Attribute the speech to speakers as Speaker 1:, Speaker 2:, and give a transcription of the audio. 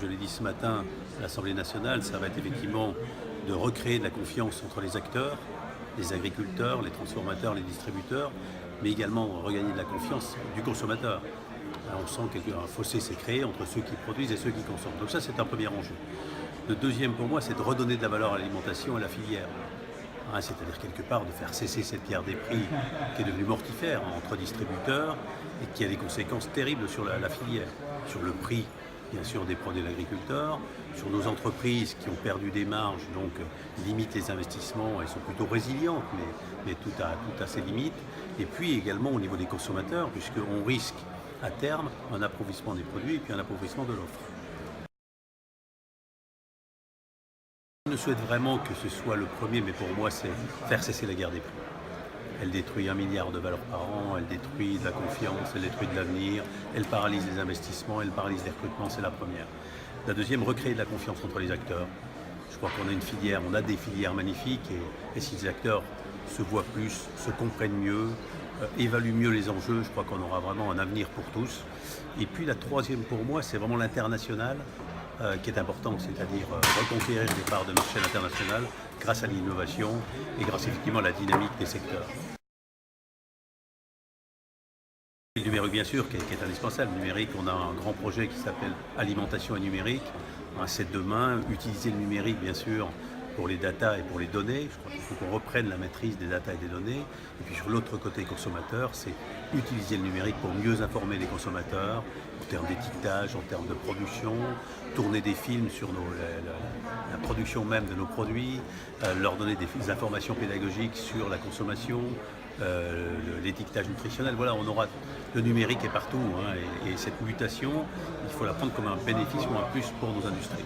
Speaker 1: je l'ai dit ce matin à l'Assemblée nationale, ça va être effectivement de recréer de la confiance entre les acteurs, les agriculteurs, les transformateurs, les distributeurs, mais également regagner de la confiance du consommateur. On sent qu'un fossé s'est créé entre ceux qui produisent et ceux qui consomment. Donc ça, c'est un premier enjeu. Le deuxième pour moi, c'est de redonner de la valeur à l'alimentation et à la filière. C'est-à-dire quelque part de faire cesser cette guerre des prix qui est devenue mortifère entre distributeurs et qui a des conséquences terribles sur la filière, sur le prix bien sûr des produits de l'agriculteur, sur nos entreprises qui ont perdu des marges, donc limitent les investissements, elles sont plutôt résilientes, mais tout a ses limites, et puis également au niveau des consommateurs, puisqu'on risque à terme un appauvrissement des produits et puis un appauvrissement de l'offre. Je souhaite vraiment que ce soit le premier, mais pour moi, c'est faire cesser la guerre des prix. Elle détruit 1 milliard de valeurs par an, elle détruit de la confiance, elle détruit de l'avenir, elle paralyse les investissements, elle paralyse les recrutements, c'est la première. La deuxième, recréer de la confiance entre les acteurs. Je crois qu'on a une filière, on a des filières magnifiques et si les acteurs se voient plus, se comprennent mieux, évaluent mieux les enjeux, je crois qu'on aura vraiment un avenir pour tous. Et puis la troisième pour moi, c'est vraiment l'international. Qui est important, c'est-à-dire reconquérir des parts de marché à l'international grâce à l'innovation et grâce effectivement à la dynamique des secteurs. Le numérique bien sûr qui est indispensable. Le numérique, on a un grand projet qui s'appelle Alimentation et numérique. C'est demain, utiliser le numérique bien sûr pour les datas et pour les données. Je crois qu'il faut qu'on reprenne la maîtrise des datas et des données. Et puis sur l'autre côté consommateur, c'est utiliser le numérique pour mieux informer les consommateurs en termes d'étiquetage, en termes de production, tourner des films sur la production même de nos produits, leur donner des informations pédagogiques sur la consommation, l'étiquetage nutritionnel. Voilà, le numérique est partout et cette mutation, il faut la prendre comme un bénéfice ou un plus pour nos industries.